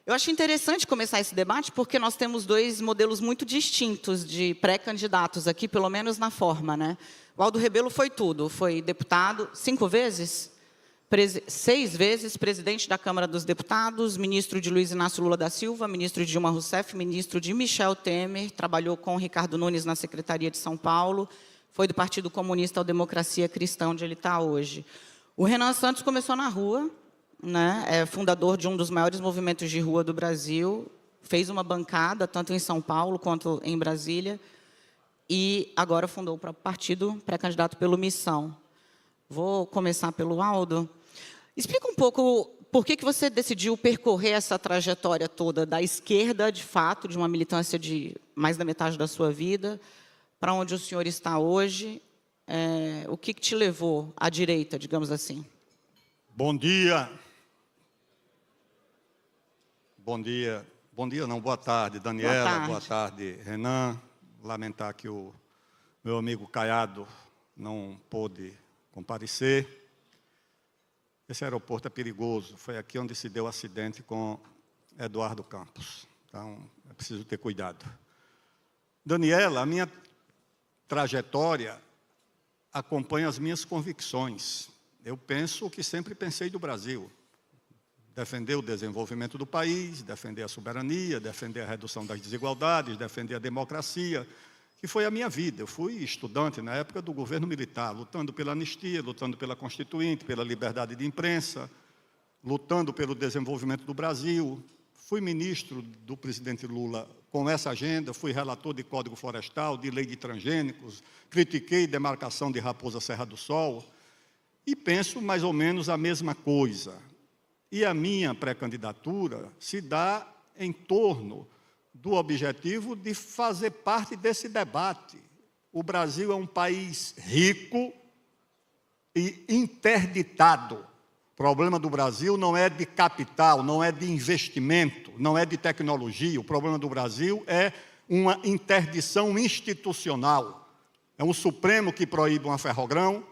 Eu acho interessante começar esse debate porque nós temos dois modelos muito distintos de pré-candidatos aqui, pelo menos na forma, né? O Aldo Rebelo foi tudo, foi deputado 5 vezes, 6 vezes presidente da Câmara dos Deputados, ministro de Luiz Inácio Lula da Silva, ministro de Dilma Rousseff, ministro de Michel Temer, trabalhou com Ricardo Nunes na Secretaria de São Paulo, foi do Partido Comunista ao Democracia Cristã, onde ele está hoje. O Renan Santos começou na rua, né? É fundador de um dos maiores movimentos de rua do Brasil, fez uma bancada, tanto em São Paulo quanto em Brasília, e agora fundou o próprio partido, pré-candidato pelo Missão. Vou começar pelo Aldo. Explica um pouco por que você decidiu percorrer essa trajetória toda da esquerda, de fato, de uma militância de mais da metade da sua vida, para onde o senhor está hoje, o que te levou à direita, digamos assim? Bom dia. Bom dia não, boa tarde, Daniela, boa tarde, Renan. Lamentar que o meu amigo Caiado não pôde comparecer. Esse aeroporto é perigoso, foi aqui onde se deu o acidente com Eduardo Campos. Então, é preciso ter cuidado. Daniela, a minha trajetória acompanha as minhas convicções. Eu penso o que sempre pensei do Brasil. Defender o desenvolvimento do país, defender a soberania, defender a redução das desigualdades, defender a democracia, que foi a minha vida. Eu fui estudante na época do governo militar, lutando pela anistia, lutando pela Constituinte, pela liberdade de imprensa, lutando pelo desenvolvimento do Brasil. Fui ministro do presidente Lula com essa agenda, fui relator de Código Florestal, de lei de transgênicos, critiquei demarcação de Raposa Serra do Sol e penso mais ou menos a mesma coisa. E a minha pré-candidatura se dá em torno do objetivo de fazer parte desse debate. O Brasil é um país rico e interditado. O problema do Brasil não é de capital, não é de investimento, não é de tecnologia. O problema do Brasil é uma interdição institucional. É um Supremo que proíbe uma Ferrogrão,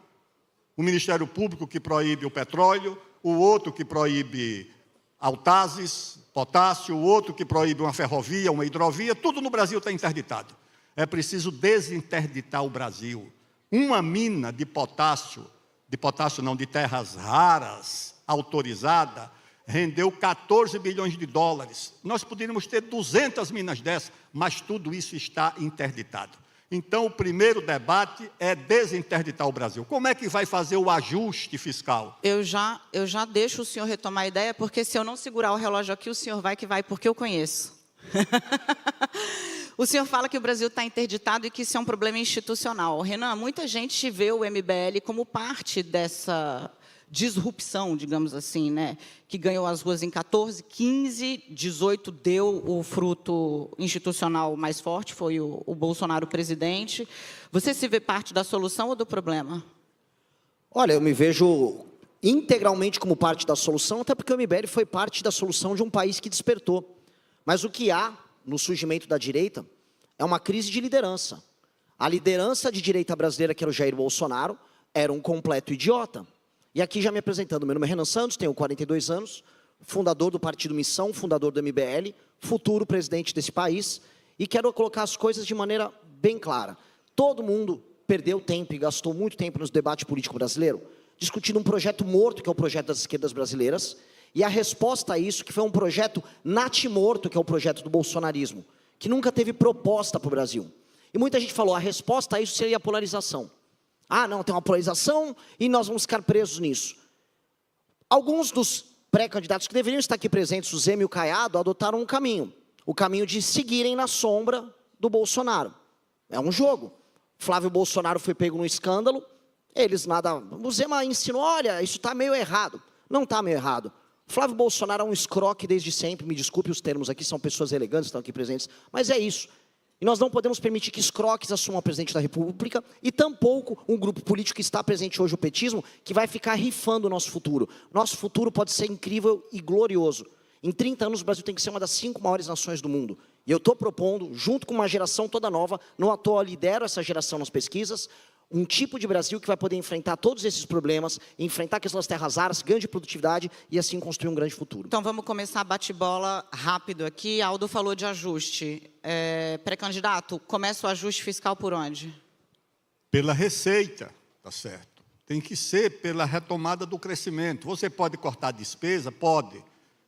o Ministério Público que proíbe o petróleo, o outro que proíbe Autazes, potássio, o outro que proíbe uma ferrovia, uma hidrovia, tudo no Brasil está interditado. É preciso desinterditar o Brasil. Uma mina de potássio não, de terras raras, autorizada, rendeu 14 bilhões de dólares. Nós poderíamos ter 200 minas dessas, mas tudo isso está interditado. Então, o primeiro debate é desinterditar o Brasil. Como é que vai fazer o ajuste fiscal? Eu já deixo o senhor retomar a ideia, porque se eu não segurar o relógio aqui, o senhor vai que vai, porque eu conheço. O senhor fala que o Brasil está interditado e que isso é um problema institucional. Renan, muita gente vê o MBL como parte dessa disrupção, digamos assim, né? Que ganhou as ruas em 14, 15, 18 deu o fruto institucional mais forte, foi o Bolsonaro presidente. Você se vê parte da solução ou do problema? Olha, eu me vejo integralmente como parte da solução, até porque o MBL foi parte da solução de um país que despertou. Mas o que há no surgimento da direita é uma crise de liderança. A liderança de direita brasileira, que era o Jair Bolsonaro, era um completo idiota. E aqui já me apresentando, meu nome é Renan Santos, tenho 42 anos, fundador do Partido Missão, fundador do MBL, futuro presidente desse país, e quero colocar as coisas de maneira bem clara. Todo mundo perdeu tempo e gastou muito tempo no debate político brasileiro, discutindo um projeto morto, que é o projeto das esquerdas brasileiras, e a resposta a isso, que foi um projeto natimorto, que é o projeto do bolsonarismo, que nunca teve proposta para o Brasil. E muita gente falou, a resposta a isso seria a polarização. Ah, não, tem uma polarização e nós vamos ficar presos nisso. Alguns dos pré-candidatos que deveriam estar aqui presentes, o Zema e o Caiado, adotaram um caminho. O caminho de seguirem na sombra do Bolsonaro. É um jogo. Flávio Bolsonaro foi pego no escândalo, eles nada... O Zema ensinou, olha, isso está meio errado. Não está meio errado. Flávio Bolsonaro é um escroque desde sempre, me desculpe os termos aqui, são pessoas elegantes que estão aqui presentes, mas é isso. E nós não podemos permitir que escroques assumam a presidente da República e tampouco um grupo político que está presente hoje, o petismo, que vai ficar rifando o nosso futuro. Nosso futuro pode ser incrível e glorioso. Em 30 anos, o Brasil tem que ser uma das 5 maiores nações do mundo. E eu estou propondo, junto com uma geração toda nova, não à toa lidero essa geração nas pesquisas, um tipo de Brasil que vai poder enfrentar todos esses problemas, enfrentar a questão das terras raras, ganho de produtividade e assim construir um grande futuro. Então vamos começar bate-bola rápido aqui. Aldo falou de ajuste. Pré-candidato, começa o ajuste fiscal por onde? Pela receita, tá certo. Tem que ser pela retomada do crescimento. Você pode cortar despesa? Pode.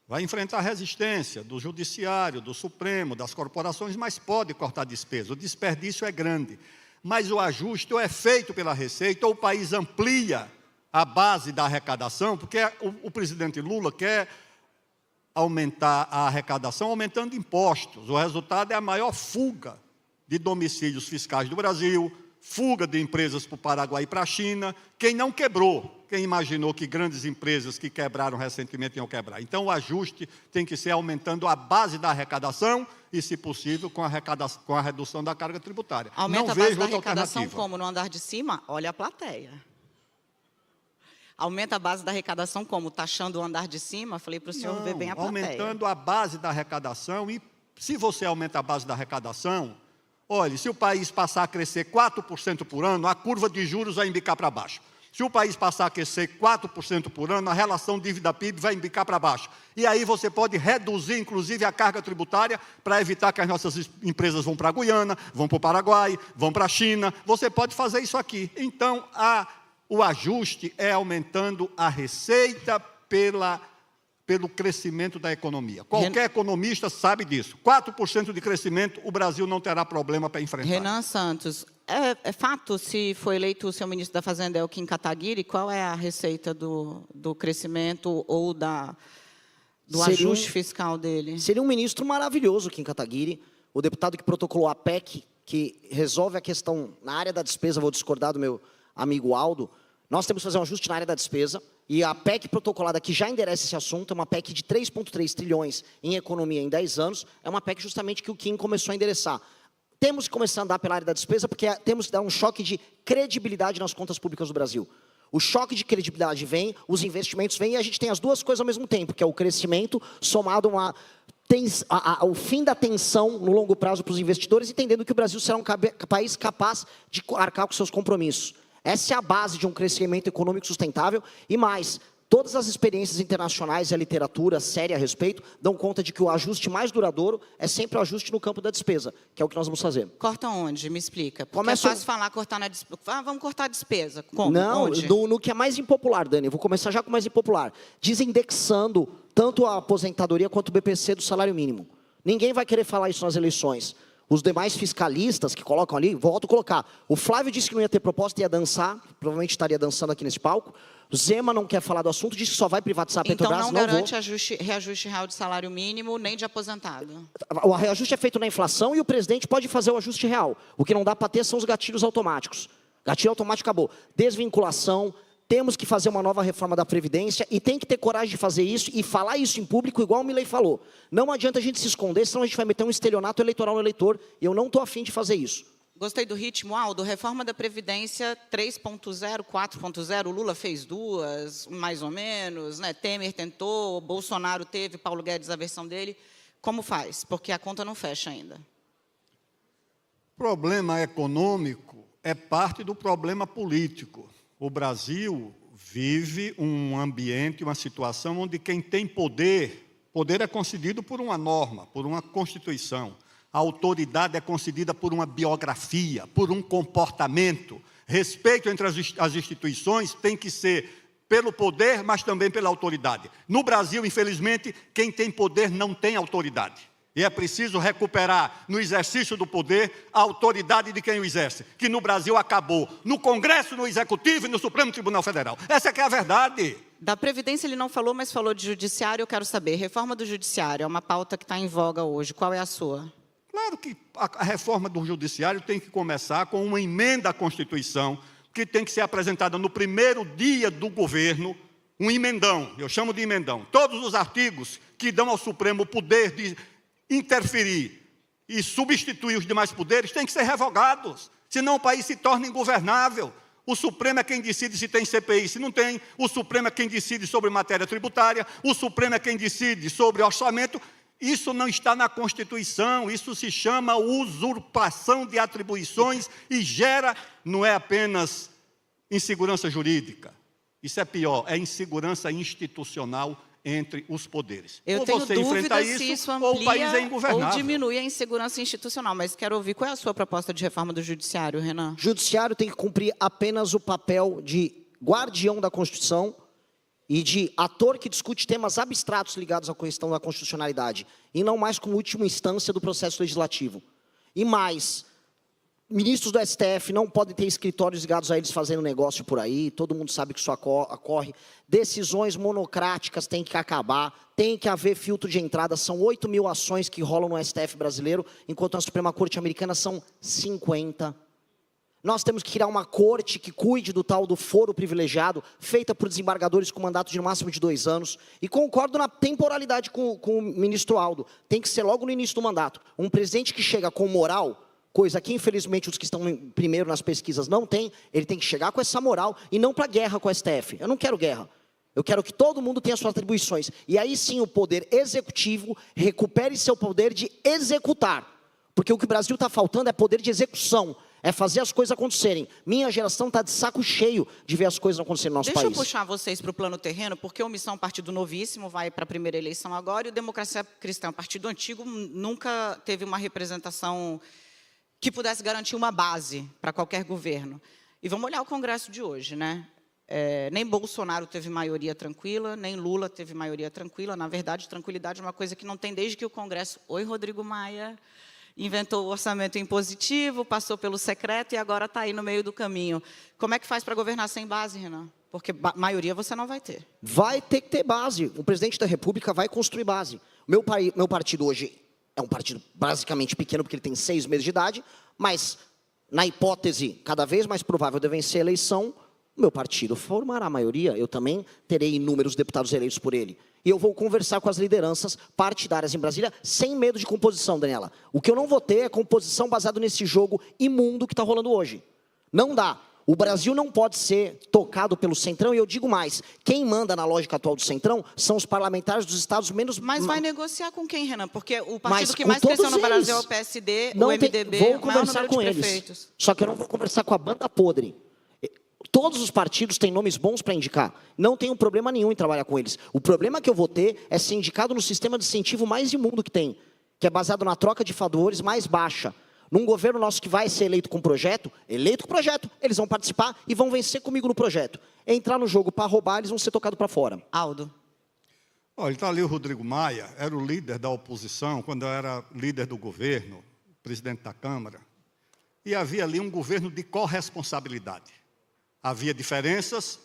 Vai enfrentar resistência do Judiciário, do Supremo, das corporações, mas pode cortar despesa. O desperdício é grande. Mas o ajuste ou é feito pela receita, ou o país amplia a base da arrecadação, porque o presidente Lula quer aumentar a arrecadação aumentando impostos. O resultado é a maior fuga de domicílios fiscais do Brasil, fuga de empresas para o Paraguai e para a China. Quem não quebrou, quem imaginou que grandes empresas que quebraram recentemente iam quebrar. Então, o ajuste tem que ser aumentando a base da arrecadação e, se possível, com a redução da carga tributária. Aumenta não a base vejo da outra arrecadação alternativa. como? No andar de cima? Olha a plateia. Aumenta a base da arrecadação como? Taxando o andar de cima? Falei para o senhor ver bem a plateia. Aumentando a base da arrecadação e, se você aumenta a base da arrecadação, olhe, se o país passar a crescer 4% por ano, a curva de juros vai embicar para baixo. Se o país passar a crescer 4% por ano, a relação dívida-PIB vai embicar para baixo. E aí você pode reduzir, inclusive, a carga tributária para evitar que as nossas empresas vão para a Guiana, vão para o Paraguai, vão para a China. Você pode fazer isso aqui. Então, o ajuste é aumentando a receita pelo crescimento da economia. Qualquer economista sabe disso. 4% de crescimento, o Brasil não terá problema para enfrentar. Renan Santos, é fato, se foi eleito o seu ministro da Fazenda, é o Kim Kataguiri, qual é a receita do crescimento ou do ajuste fiscal dele? Seria um ministro maravilhoso, Kim Kataguiri, o deputado que protocolou a PEC, que resolve a questão na área da despesa. Vou discordar do meu amigo Aldo. Nós temos que fazer um ajuste na área da despesa, e a PEC protocolada que já endereça esse assunto é uma PEC de 3,3 trilhões em economia em 10 anos, é uma PEC justamente que o Kim começou a endereçar. Temos que começar a andar pela área da despesa, porque temos que dar um choque de credibilidade nas contas públicas do Brasil. O choque de credibilidade vem, os investimentos vêm, e a gente tem as duas coisas ao mesmo tempo, que é o crescimento somado ao fim da tensão no longo prazo para os investidores, entendendo que o Brasil será um país capaz de arcar com seus compromissos. Essa é a base de um crescimento econômico sustentável e mais, todas as experiências internacionais e a literatura séria a respeito dão conta de que o ajuste mais duradouro é sempre o ajuste no campo da despesa, que é o que nós vamos fazer. Corta onde? Me explica. Porque é fácil falar cortar na despesa. Vamos cortar a despesa. Como? Não, no que é mais impopular, Dani. Eu vou começar já com o mais impopular. Desindexando tanto a aposentadoria quanto o BPC do salário mínimo. Ninguém vai querer falar isso nas eleições. Os demais fiscalistas que colocam ali, volto a colocar. O Flávio disse que não ia ter proposta, ia dançar, provavelmente estaria dançando aqui nesse palco. O Zema não quer falar do assunto, disse que só vai privatizar a Petrobras. Então não garante reajuste real de salário mínimo, nem de aposentado. O reajuste é feito na inflação e o presidente pode fazer o ajuste real. O que não dá para ter são os gatilhos automáticos. Gatilho automático acabou. Desvinculação. Temos que fazer uma nova reforma da Previdência e tem que ter coragem de fazer isso e falar isso em público, igual o Milei falou. Não adianta a gente se esconder, senão a gente vai meter um estelionato eleitoral no eleitor, e eu não estou afim de fazer isso. Gostei do ritmo, Aldo. Reforma da Previdência 3.0, 4.0, o Lula fez duas, mais ou menos, né? Temer tentou, Bolsonaro teve, Paulo Guedes a versão dele. Como faz? Porque a conta não fecha ainda. O problema econômico é parte do problema político. O Brasil vive um ambiente, uma situação onde quem tem poder é concedido por uma norma, por uma Constituição. A autoridade é concedida por uma biografia, por um comportamento. Respeito entre as instituições tem que ser pelo poder, mas também pela autoridade. No Brasil, infelizmente, quem tem poder não tem autoridade. E é preciso recuperar, no exercício do poder, a autoridade de quem o exerce, que no Brasil acabou, no Congresso, no Executivo e no Supremo Tribunal Federal. Essa é que é a verdade. Da Previdência ele não falou, mas falou de Judiciário. Eu quero saber, reforma do Judiciário é uma pauta que está em voga hoje. Qual é a sua? Claro que a reforma do Judiciário tem que começar com uma emenda à Constituição, que tem que ser apresentada no primeiro dia do governo, um emendão, eu chamo de emendão. Todos os artigos que dão ao Supremo o poder de interferir e substituir os demais poderes têm que ser revogados, senão o país se torna ingovernável. O Supremo é quem decide se tem CPI, se não tem. O Supremo é quem decide sobre matéria tributária. O Supremo é quem decide sobre orçamento. Isso não está na Constituição, isso se chama usurpação de atribuições e gera, não é apenas insegurança jurídica, isso é pior, é insegurança institucional entre os poderes. Eu ou tenho você dúvida enfrenta se isso ou o país é amplia ingovernável. ou diminui a insegurança institucional, mas quero ouvir qual é a sua proposta de reforma do Judiciário, Renan? O Judiciário tem que cumprir apenas o papel de guardião da Constituição e de ator que discute temas abstratos ligados à questão da constitucionalidade, e não mais como última instância do processo legislativo. E mais, ministros do STF não podem ter escritórios ligados a eles fazendo negócio por aí, todo mundo sabe que isso ocorre. Decisões monocráticas têm que acabar, tem que haver filtro de entrada, são 8 mil ações que rolam no STF brasileiro, enquanto na Suprema Corte Americana são 50. Nós temos que criar uma corte que cuide do tal do foro privilegiado, feita por desembargadores com mandato de no máximo de 2 anos. E concordo na temporalidade com o ministro Aldo. Tem que ser logo no início do mandato. Um presidente que chega com moral, coisa que infelizmente os que estão primeiro nas pesquisas não têm, ele tem que chegar com essa moral e não para guerra com a STF. Eu não quero guerra. Eu quero que todo mundo tenha suas atribuições. E aí sim o poder executivo recupere seu poder de executar. Porque o que o Brasil está faltando é poder de execução. É fazer as coisas acontecerem. Minha geração está de saco cheio de ver as coisas acontecerem no nosso país. Deixa eu puxar vocês para o plano terreno, porque o Missão Partido Novíssimo vai para a primeira eleição agora, e o Democracia Cristã, partido antigo, nunca teve uma representação que pudesse garantir uma base para qualquer governo. E vamos olhar o Congresso de hoje, né? Nem Bolsonaro teve maioria tranquila, nem Lula teve maioria tranquila. Na verdade, tranquilidade é uma coisa que não tem desde que o Congresso... Oi, Rodrigo Maia... Inventou o orçamento impositivo, passou pelo secreto e agora está aí no meio do caminho. Como é que faz para governar sem base, Renan? Porque maioria você não vai ter. Vai ter que ter base. O presidente da República vai construir base. Meu partido hoje é um partido basicamente pequeno, porque ele tem 6 meses de idade, mas, na hipótese cada vez mais provável de vencer a eleição, o meu partido formará a maioria. Eu também terei inúmeros deputados eleitos por ele. E eu vou conversar com as lideranças partidárias em Brasília, sem medo de composição, Daniela. O que eu não vou ter é composição baseada nesse jogo imundo que está rolando hoje. Não dá. O Brasil não pode ser tocado pelo Centrão, e eu digo mais, quem manda na lógica atual do Centrão são os parlamentares dos estados menos... Mas vai negociar com quem, Renan? Porque o partido que mais cresceu no Brasil é o PSD, o MDB, vou conversar com eles. Só que eu não vou conversar com a banda podre. Todos os partidos têm nomes bons para indicar. Não tenho problema nenhum em trabalhar com eles. O problema que eu vou ter é ser indicado no sistema de incentivo mais imundo que tem, que é baseado na troca de favores mais baixa. Num governo nosso que vai ser eleito com projeto, eles vão participar e vão vencer comigo no projeto. Entrar no jogo para roubar, eles vão ser tocados para fora. Aldo. Olha, está ali o Rodrigo Maia, era o líder da oposição, quando eu era líder do governo, presidente da Câmara, e havia ali um governo de corresponsabilidade. Havia diferenças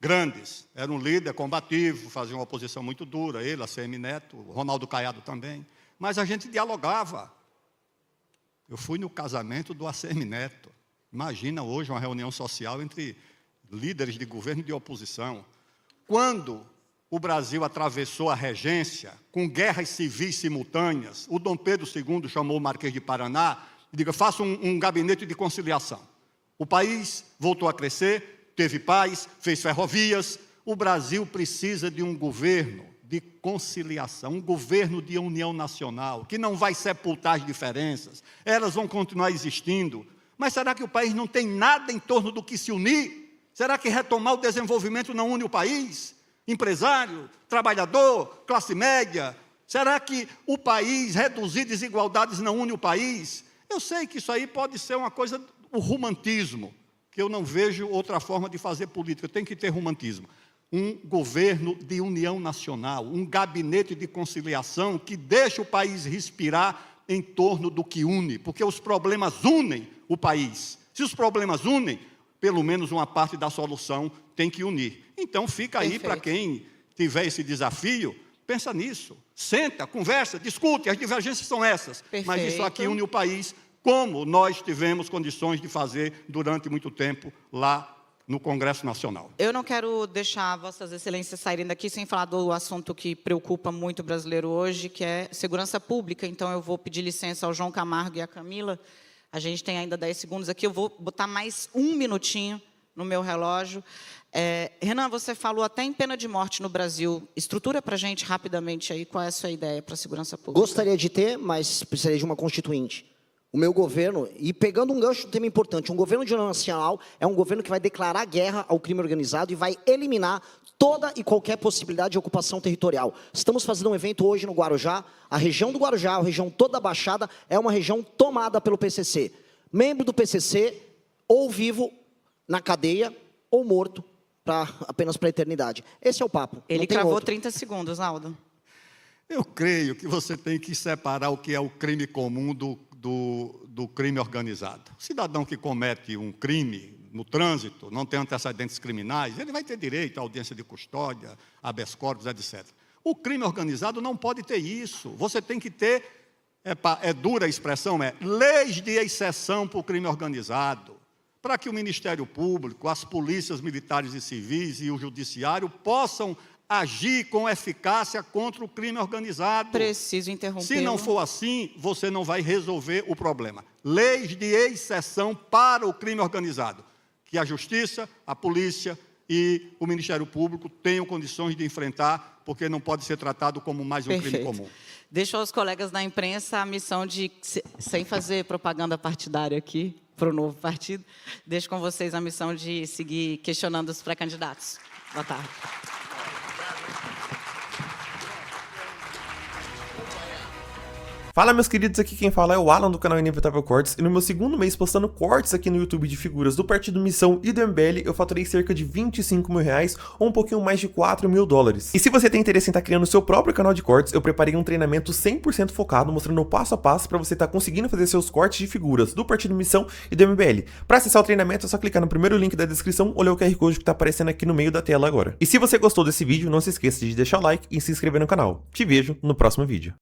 grandes. Era um líder combativo, fazia uma oposição muito dura, ele, ACM Neto, Ronaldo Caiado também. Mas a gente dialogava. Eu fui no casamento do ACM Neto. Imagina hoje uma reunião social entre líderes de governo e de oposição. Quando o Brasil atravessou a regência, com guerras civis simultâneas, o Dom Pedro II chamou o Marquês de Paraná e disse, faça um gabinete de conciliação. O país voltou a crescer, teve paz, fez ferrovias. O Brasil precisa de um governo de conciliação, um governo de união nacional, que não vai sepultar as diferenças, elas vão continuar existindo. Mas será que o país não tem nada em torno do que se unir? Será que retomar o desenvolvimento não une o país? Empresário, trabalhador, classe média? Será que o país reduzir desigualdades não une o país? Eu sei que isso aí pode ser uma coisa... O romantismo, que eu não vejo outra forma de fazer política, tem que ter romantismo. Um governo de união nacional, um gabinete de conciliação que deixa o país respirar em torno do que une, porque os problemas unem o país. Se os problemas unem, pelo menos uma parte da solução tem que unir. Então fica aí para quem tiver esse desafio, pensa nisso, senta, conversa, discute, as divergências são essas, Perfeito. Mas isso aqui une o país, como nós tivemos condições de fazer durante muito tempo lá no Congresso Nacional. Eu não quero deixar Vossas Excelências saírem daqui sem falar do assunto que preocupa muito o brasileiro hoje, que é segurança pública. Então, eu vou pedir licença ao João Camargo e à Camila. A gente tem ainda 10 segundos aqui, eu vou botar mais 1 minutinho no meu relógio. Renan, você falou até em pena de morte no Brasil. Estrutura para a gente rapidamente aí qual é a sua ideia para a segurança pública. Gostaria de ter, mas precisaria de uma constituinte. O meu governo, e pegando um gancho de um tema importante, um governo de união nacional é um governo que vai declarar guerra ao crime organizado e vai eliminar toda e qualquer possibilidade de ocupação territorial. Estamos fazendo um evento hoje no Guarujá. A região do Guarujá, a região toda da Baixada, é uma região tomada pelo PCC. Membro do PCC, ou vivo na cadeia, ou morto, apenas para a eternidade. Esse é o papo. Ele cravou 30 segundos, Aldo. Eu creio que você tem que separar o que é o crime comum do crime organizado. O cidadão que comete um crime no trânsito, não tem antecedentes criminais, ele vai ter direito à audiência de custódia, habeas corpus, etc. O crime organizado não pode ter isso. Você tem que ter, dura a expressão, leis de exceção para o crime organizado, para que o Ministério Público, as polícias militares e civis e o judiciário possam agir com eficácia contra o crime organizado. Preciso interromper. Se não for assim, você não vai resolver o problema. Leis de exceção para o crime organizado, que a Justiça, a Polícia e o Ministério Público tenham condições de enfrentar, porque não pode ser tratado como mais um crime comum. Deixo aos colegas da imprensa a missão de, sem fazer propaganda partidária aqui, para o novo partido, deixo com vocês a missão de seguir questionando os pré-candidatos. Boa tarde. Fala, meus queridos, aqui quem fala é o Alan do canal Inevitável Cortes, e no meu segundo mês postando cortes aqui no YouTube de figuras do Partido Missão e do MBL, eu faturei cerca de 25 mil reais, ou um pouquinho mais de 4 mil dólares. E se você tem interesse em estar criando o seu próprio canal de cortes, eu preparei um treinamento 100% focado, mostrando o passo a passo para você estar conseguindo fazer seus cortes de figuras do Partido Missão e do MBL. Para acessar o treinamento é só clicar no primeiro link da descrição ou ler o QR Code que está aparecendo aqui no meio da tela agora. E se você gostou desse vídeo, não se esqueça de deixar o like e se inscrever no canal. Te vejo no próximo vídeo.